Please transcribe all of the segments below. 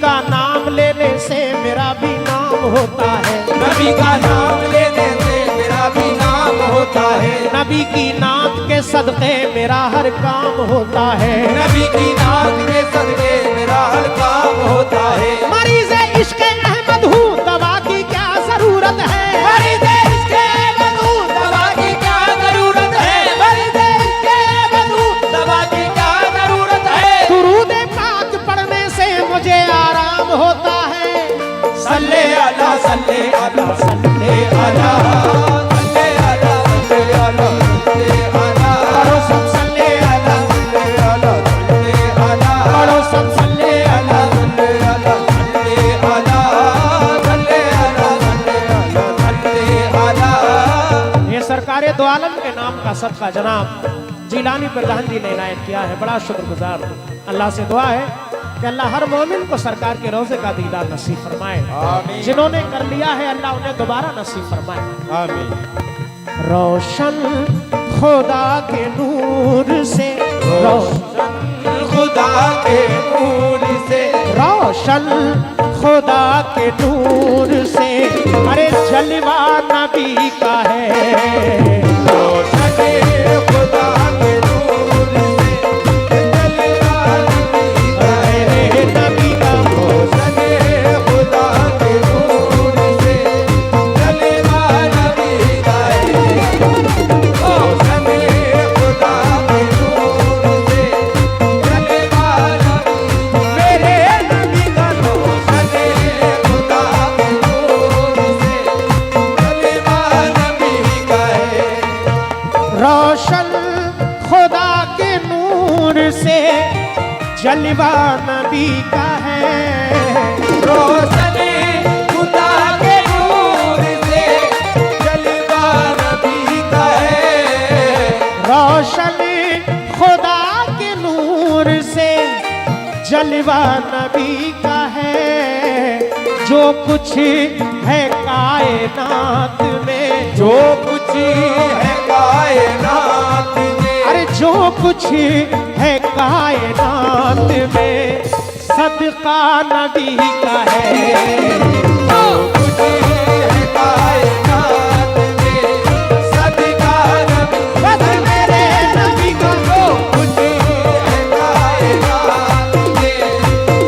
का नाम लेने से मेरा भी नाम होता है, नबी का नाम लेने से मेरा भी नाम होता है, नबी की नात के सदके मेरा हर काम होता है, नबी की नात के सदके मेरा हर काम होता है। मरीज़ इश्क़ अहमद हूँ, दवा की क्या जरूरत है, मरीज़ इश्क़ अहमद हूँ, दवा की क्या जरूरत है, मरीज़ इश्क़ अहमद हूँ, दवा की क्या जरूरत है। दुरूद पाक पढ़ने से मुझे आराम होता है, सल्ले अला सल्ले अला सल्ले अला सल्ले अला सल्ले अला सल्ले अला, पढ़ो सब सल्ले अला, सल्ले अला सल्ले अला, पढ़ो सब सल्ले अला। सल्ले अला सल्ले अला, सल्ले अला सल्ले अला सल्ले अला। ये सरकारे दो आलम के नाम का सदका जनाब जिलानी प्रधान जी ने इनायत किया है, बड़ा शुक्रगुजार हूँ। अल्लाह से दुआ है कि अल्लाह हर मोमिन को सरकार के रोजे का दीदार नसीब फरमाए, आमीन। जिन्होंने कर लिया है अल्लाह उन्हें दोबारा नसीब फरमाए। आमीन। रोशन खुदा के नूर से, रोशन खुदा के नूर से, रोशन खुदा के नूर से, अरे जलवा नबी का है, रोशन खुदा के नूर से, जलवा नबी का है, नबी का रोशन खुदा के नूर से, जलवा नबी का है, रोशन खुदा के नूर से, जलवा नबी, मेरे नबी का रोशन खुदा के नूर से, जलवा नबी का है। रोशन खुदा के नूर से जलवा नबी का है, रोशन खुदा के नूर से जलवा नबी का है, रोशन खुदा के नूर से जलवा नबी का है, जो कुछ है कायनात में, जो कुछ है कायनात में, अरे जो कुछ है कायनात में सदका नबी का है, जो कुछ है कायनात में, सदका नबी, बस मेरे नबी का, जो कुछ है कायनात में,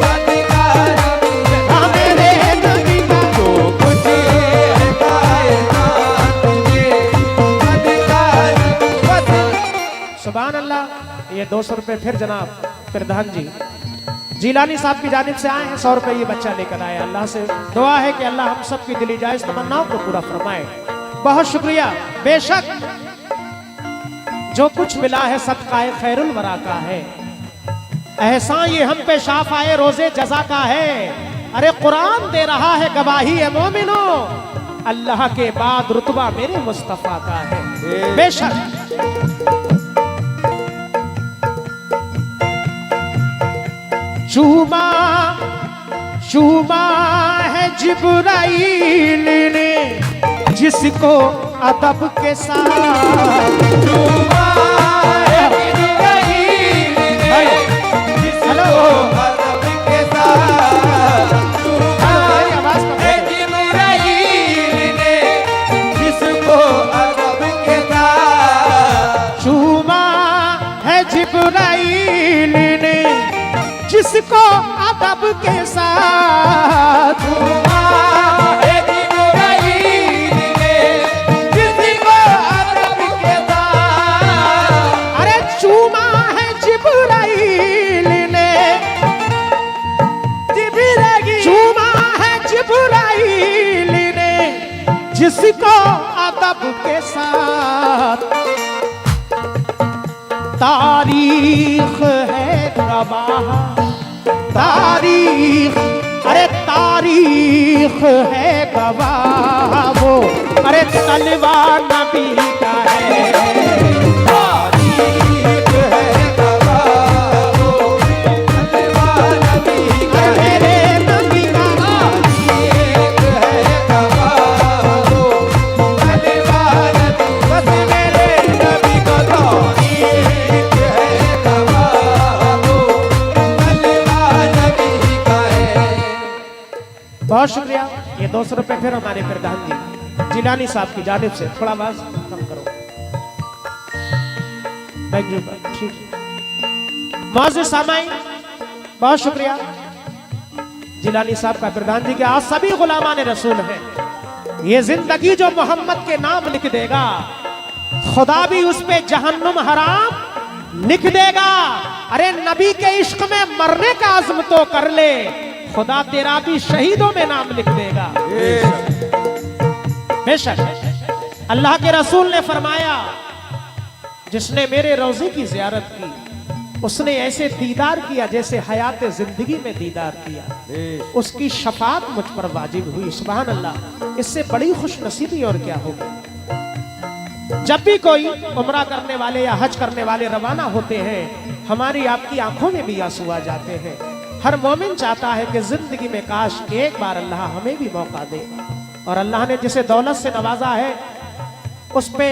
सदका नबी, हाँ मेरे नबी का, जो कुछ है कायनात में, सदका नबी, बस। सुभान अल्लाह। ये 200 रुपए फिर जनाब प्रधान जी जिलानी साहब की जानिब से आए हैं, 100 रुपए ये बच्चा लेकर आया। अल्लाह से दुआ है कि अल्लाह हम सब की दिली जायज तमन्नाओं को पूरा फरमाए। बहुत शुक्रिया। बेशक जो कुछ मिला है सदकाए खैरुल वरा का है, एहसान ये हम पे शाफ़ाए रोजे जजा का है। अरे कुरान दे रहा है गवाही है मोमिनो, अल्लाह के बाद रुतबा मेरे मुस्तफा का है। बेशक चूमा चूमा है जिब्राइल ने जिसको अदब के साथ, चूमा है जिब्राइल ने जिसको अदब के साथ, चूमा है जिब्राइल ने जिसको अदब के साथ, चूमा है जिब्राइल ने जिसको अदब के साथ, चूमा है जिब्राइल ने जिसको अदब के साथ, अरे चूमा है जिब्राइल ने, चूमा है जिब्राइल ने जिसको अदब के साथ, तारीख है गवाह, तारीख, अरे तारीख है गवाह वो, अरे तलवा नबी का है, तारीख है गवाह वो, तलवा नबी का है, मेरे नबी का, तारीख है गवाह वो, तलवा नबी, बस मेरे नबी का तारीख है गवाह वो, तलवा नबी का है। बहुत शुक्रिया। ये 200 रुपए फिर हमारे प्रधान जी जिलानी साहब की जानिब से। थोड़ा आवाज कम करो। Thank you. ठीक। मौजूद सामाई बहुत शुक्रिया जिलानी साहब का प्रधान जी के। आज सभी गुलामान रसूल हैं। ये जिंदगी जो मोहम्मद के नाम लिख देगा, खुदा भी उस पे जहन्नुम हराम लिख देगा। अरे नबी के इश्क में मरने का आज़म तो कर ले, खुदा तेरा भी शहीदों में नाम लिख देगा। बेशक अल्लाह के रसूल ने फरमाया, जिसने मेरे रोजे की जियारत की उसने ऐसे दीदार किया जैसे हयात जिंदगी में दीदार किया। उसकी शफात मुझ पर वाजिब हुई। सुभान अल्लाह, इससे बड़ी खुश नसीबी और क्या होगी। जब भी कोई उम्रा करने वाले या हज करने वाले रवाना होते हैं, हमारी आपकी आंखों में भी आंसू आ जाते हैं। हर मोमिन चाहता है कि जिंदगी में काश एक बार अल्लाह हमें भी मौका दे। और अल्लाह ने जिसे दौलत से नवाजा है उस पे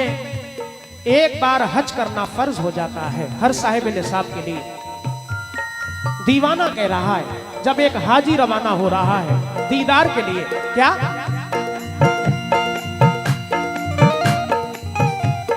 एक बार हज करना फर्ज हो जाता है हर साहिब निसाब के लिए। दीवाना कह रहा है जब एक हाजी रवाना हो रहा है दीदार के लिए, क्या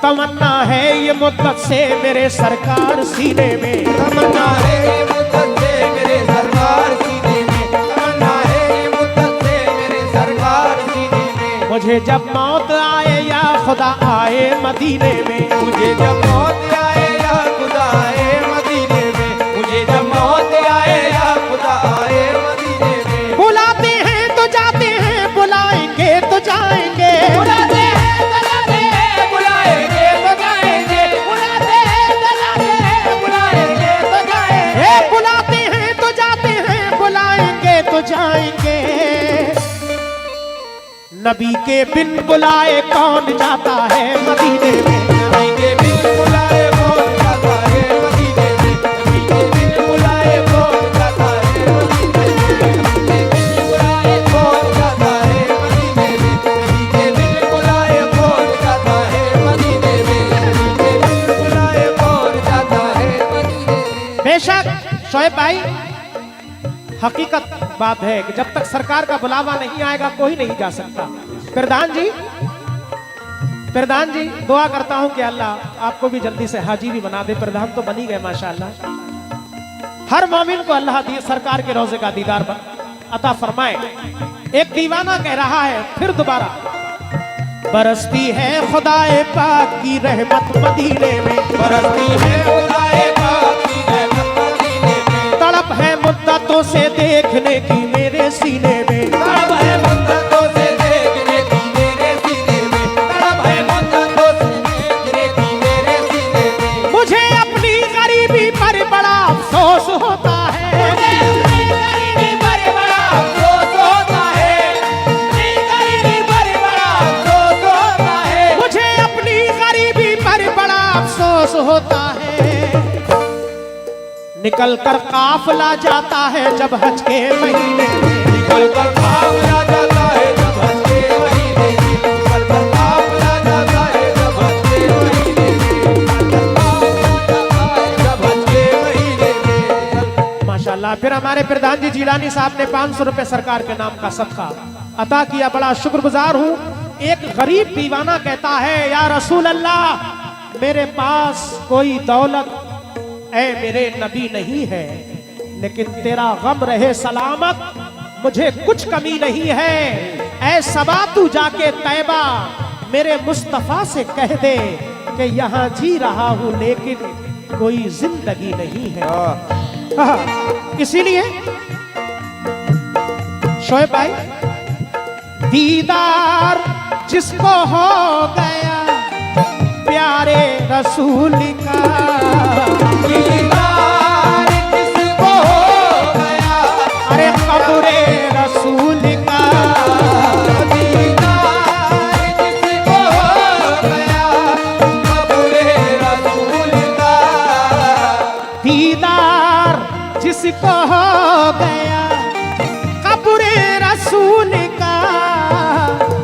तमन्ना है ये मुद्दत से मेरे सरकार सीने में, तमन्ना है ये मुद्दत से मेरे सरकार सीने में, तमन्ना है ये मुद्दत से मेरे सरकार सीने में। मुझे जब मौत आए या खुदा आए मदीने में, मुझे जब मौत आए या खुदा आए मदीने में, मुझे जब मौत आए या खुदा आए मदीने में। बुलाते हैं तो जाते हैं, बुलाएंगे तो जाएंगे, बुलाते हैं तो जाते हैं, बुलाएंगे तो जाएंगे, बुलाते हैं तो जाते हैं, बुलाएंगे तो जाएंगे। बुलाते हैं तो जाते हैं, बुलाएंगे तो जाएंगे। नबी के बिन बुलाए कौन जाता है मदीने में, नबी के बिन बुलाए कौन जाता है मदीने में, नबी के बिन बुलाए कौन जाता है मदीने में, नबी के बिन बुलाए कौन जाता है मदीने में, नबी के बिन बुलाए कौन जाता है मदीने में, नबी के बिन बुलाए कौन जाता है मदीने में। बेशक शोएब भाई, हकीकत बात है कि जब तक सरकार का बुलावा नहीं आएगा कोई नहीं जा सकता। प्रधान जी दुआ करता हूं कि अल्लाह आपको भी जल्दी से हाजी भी बना दे। प्रधान तो बनी गए माशाअल्लाह। हर मोमिन को अल्लाह दी सरकार के रोजे का दीदार अता फरमाए। एक दीवाना कह रहा है फिर दोबारा, बरसती है खुदाए पाक की रहमत मदीने में, बरसती है खुदाए पाक की रहमत मदीने में, तड़प है मुद्दतों से देखने की मेरे सीने में, तड़प है मुद्दतों से देखने की मेरे सीने में, तड़प है मुद्दतों से देखने की मेरे सीने में। मुझे अपनी गरीबी पर बड़ा अफसोस होता है, मुझे अपनी गरीबी पर बड़ा अफसोस होता है, अपनी गरीबी पर बड़ा अफसोस होता है, मुझे अपनी गरीबी पर बड़ा अफसोस होता है। निकल कर काफिला जाता है जब हज के महीने में, निकल कर काफिला जाता है जब हज के महीने में, निकल कर काफिला जाता है जब हज के महीने में, निकल कर काफिला जाता है जब हज के महीने में। माशाल्लाह। फिर हमारे प्रधान जी जिलानी साहब ने 500 रुपए सरकार के नाम का सदका अता किया। बड़ा शुक्रगुजार हूँ। एक गरीब दीवाना कहता है, या रसूल अल्लाह मेरे पास कोई दौलत ऐ मेरे नबी नहीं है, लेकिन तेरा गम रहे सलामत मुझे कुछ कमी नहीं है। ऐ सबा तू जाके तैबा मेरे मुस्तफा से कह दे कि यहाँ जी रहा हूँ लेकिन कोई जिंदगी नहीं है। इसीलिए शोएब भाई, दीदार जिसको हो गया प्यारे रसूल का, दीदार जिसको हो गया, अरे कब्रे रसूल का, दीदार जिसको हो गया कब्रे रसूल का, दीदार जिसको हो गया कब्रे रसूल का,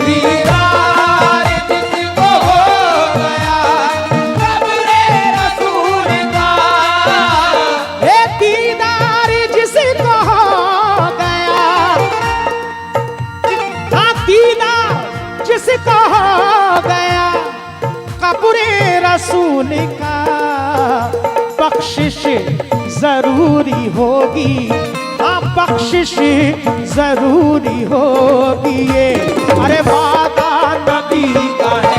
दीदार जिसको हो गया कब्रे रसूल का, गया कब्रे रसूल का, बख्शिश जरूरी होगी, हाँ बख्शिश जरूरी होगी। ये अरे वादा नबी का है,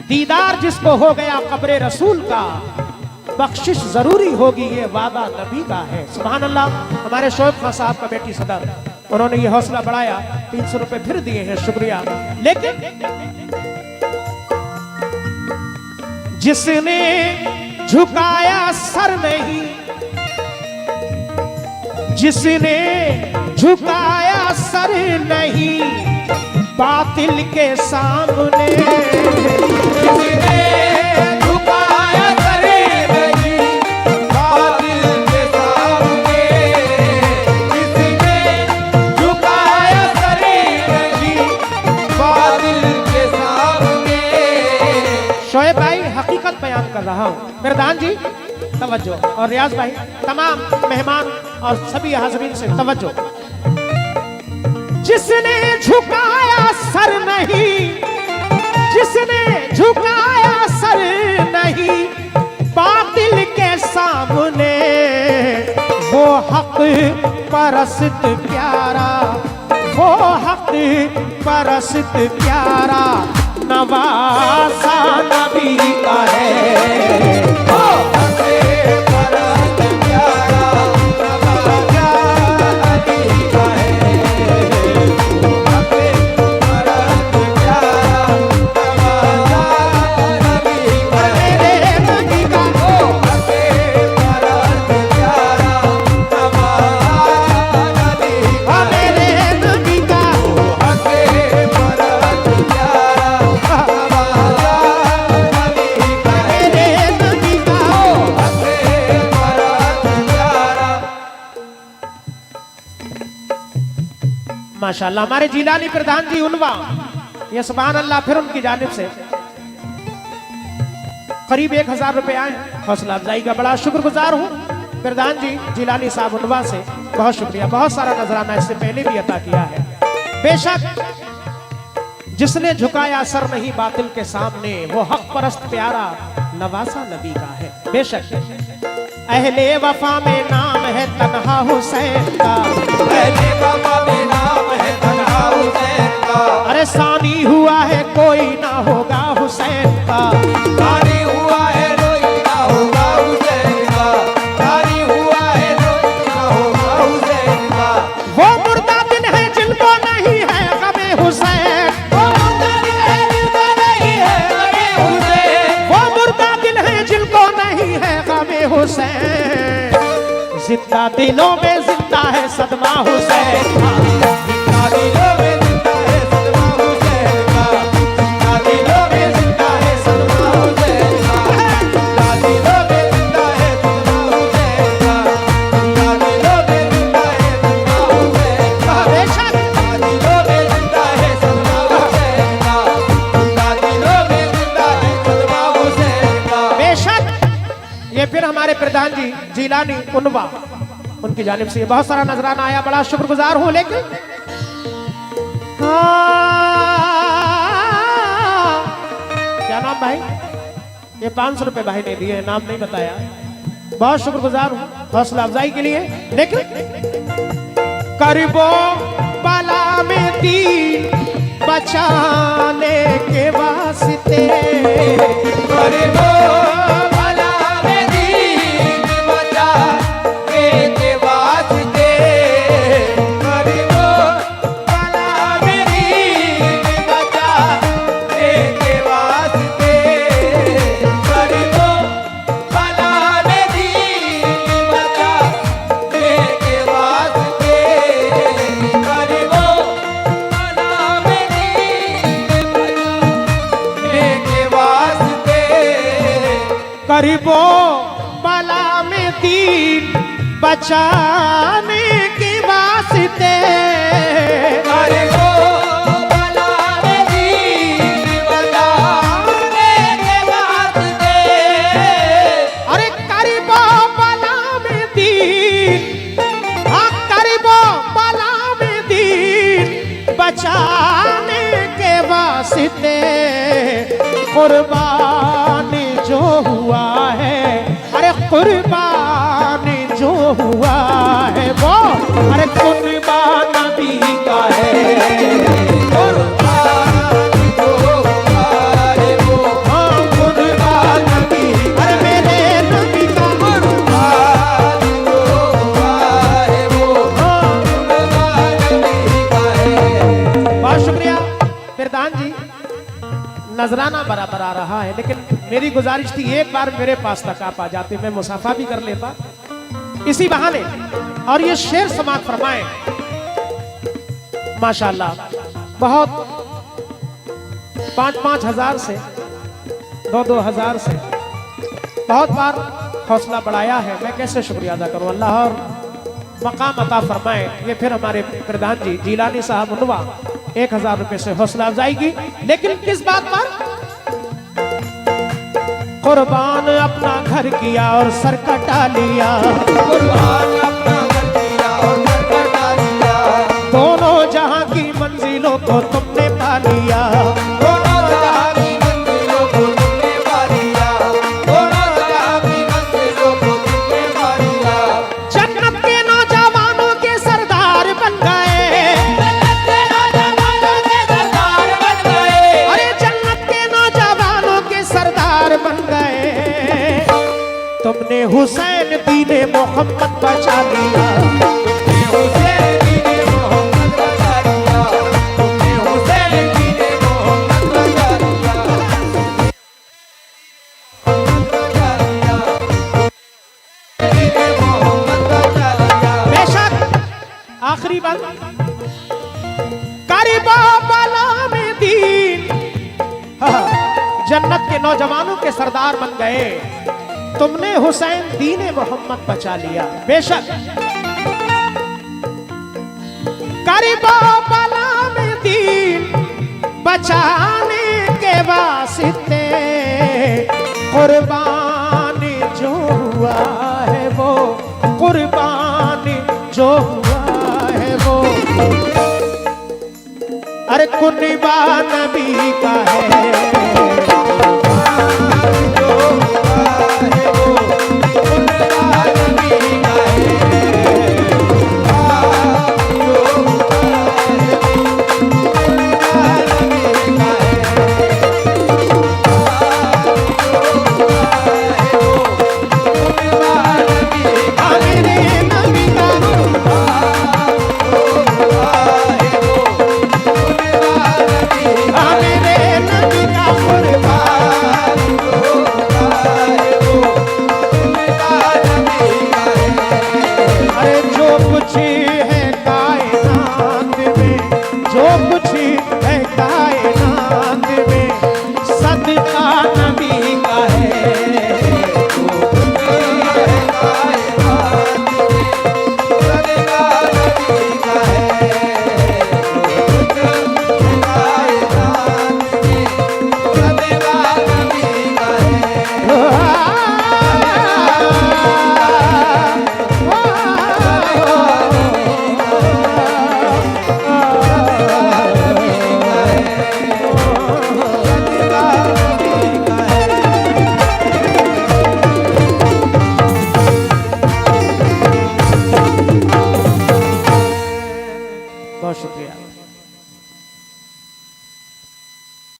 दीदार जिसको हो गया कब्रे रसूल का, बख्शिश जरूरी होगी, ये वादा नबी का है। सुभान अल्लाह। हमारे शोएब खान साहब का बेटी सदर, उन्होंने ये हौसला बढ़ाया, 300 रुपए फिर दिए हैं, शुक्रिया। लेकिन जिसने झुकाया सर नहीं, जिसने झुकाया सर नहीं बातिल के सामने, जिसने झुकाया सर नहीं बातिल के सामने, जिसने झुकाया सर नहीं बातिल के सामने। शोएब भाई हकीकत बयान कर रहा हूँ, मिर्दान जी तवज्जो, और रियाज भाई, तमाम मेहमान और सभी हाज़रीन से तवज्जो। जिसने झुकाया सर नहीं, जिसने झुकाया सर नहीं बातिल के सामने, वो हक परस्त प्यारा, वो हक परस्त प्यारा नवासा नबी का है। माशाअल्लाह। हमारे जिलानी प्रधान जी उनवा, ये सुभान अल्लाह, फिर उनकी जानिब से करीब 1000 रुपए आए। हौसला अफजाई का बड़ा शुक्रगुजार हूँ प्रधान जी जिलानी साहब उनवा से, बहुत शुक्रिया। बहुत सारा नजराना इससे पहले भी अता किया है। बेशक जिसने झुकाया सर नहीं बातिल के सामने, वो हक परस्त प्यारा नवासा नबी का है। बेशक अहले वफा में नाम है तन्हा हुसैन का, अहले वफा में नाम है तन्हा हुसैन का, अरे सानी हुआ है कोई ना होगा हुसैन का, सानी हुआ है कोई ना होगा हुसैन का, सानी हुआ है कोई ना होगा हुसैन का। वो मुर्दा दिल है जिनको नहीं है गमे हुसैन, वो मुर्दा दिल है जिनको नहीं है गमे हुसैन, वो मुर्दा दिल है जिनको नहीं है गमे हुसैन, जिंदा दिलों में जिंदा है सदमा हुसैन का, जिंदा दिलों में जिंदा है सदमा हुसैन का, जिंदा दिलों में जिंदा है सदमा हुसैन का, जिंदा दिलों में जिंदा है सदमा हुसैन का, जिंदा दिलों में जिंदा है सदमा हुसैन का। बेशक दिलों में जिंदा है सदमा हुसैन का, जिंदा दिलों में जिंदा है सदमा हुसैन का। बेशक ये फिर हमारे प्रधान जी जिलानी उनवा, उनकी जानिब से बहुत सारा नजराना आया, बड़ा शुक्रगुजार हूं। लेकिन क्या नाम भाई? ये 500 रुपए भाई ने दिए, नाम नहीं बताया। बहुत शुक्रगुजार हूं हौसला अफजाई के लिए। लेकिन करबो बला में दीन बचाने के वास्ते, करबो भला में दीन बचाने के वास्ते, करबो भला में दीन बचाने के वास्ते, करबो भला में दीन बचाने के वास्ते, करबो भला में दीन बचाने के वास्ते। करबो बला में दीन बचाने के वास्ते, अरे वो बुलाए दीन बचाने के वास्ते, अरे करीबो बला में दीन, हाँ करीबो बला में दीन बचाने के वास्ते कुर्बानी जो हुआ है, अरे कुर्बानी जो हुआ है वो, अरे कुर्बान नबी का है, कुर्बानी जो हुआ है वो, हाँ कुर्बान नबी, अरे मेरे नबी का कुर्बानी जो हुआ है वो, हाँ। कुर्बानी का है। बहुत शुक्रिया प्रधान जी, नजराना बराबर आ रहा है, लेकिन मेरी गुजारिश थी एक बार मेरे पास तक आप आ जाते, मैं मुसाफा भी कर लेता इसी बहाने, और ये शेर समाप्त फरमाए। माशाल्लाह बहुत 5-5 हजार से 2-2 हजार से बहुत बार हौसला बढ़ाया है, मैं कैसे शुक्रिया अदा करूं। अल्लाह और मकाम अता फरमाए। ये फिर हमारे प्रधान जी जिलानी साहब उनवा 1000 रुपए से हौसला अफजाई की, लेकिन किस बात पर? कुर्बान अपना घर किया और सर कटा लिया, कुर्बान अपना घर दिया और सर कटा लिया, दोनों जहां की मंजिलों को तुमने पा लिया, दोनों जहां की मंजिलों को तुमने पा लिया, दोनों जहां की मंजिलों को तुमने पा लिया। जन्नत के नौजवानों के सरदार बन गए, जन्नत के नौजवानों के सरदार बन गए, अरे जन्नत के नौजवानों के सरदार बन गए, तुमने हुसैन दीने मोहम्मद बचा लिया, तुमने हुसैन दीने मोहम्मद बचा लिया, तुमने हुसैन दीने मोहम्मद बचा लिया, बचा लिया, दीने मोहम्मद बचा लिया। बेशक आखिरी बात, करीबो बला में दीन, हाँ, जन्नत के नौजवानों के सरदार बन गए, तुमने हुसैन दीने मोहम्मद बचा लिया। बेशक करीबो बला में दीन बचाने के वास्ते कुर्बानी जो हुआ है वो, कुर्बानी जो हुआ है वो, अरे कुर्बान नबी का है, जो हुआ है वो, कुर्बान नबी का है, जो हुआ है वो, कुर्बान नबी का है, जो हुआ है वो, कुर्बान नबी का है, मेरे नबी का मेरे नबी का कुर्बान, अरे जो कुछ है कायनात में, जो कुछ है कायनात में, सदका नबी का है, बहुत शुक्रिया।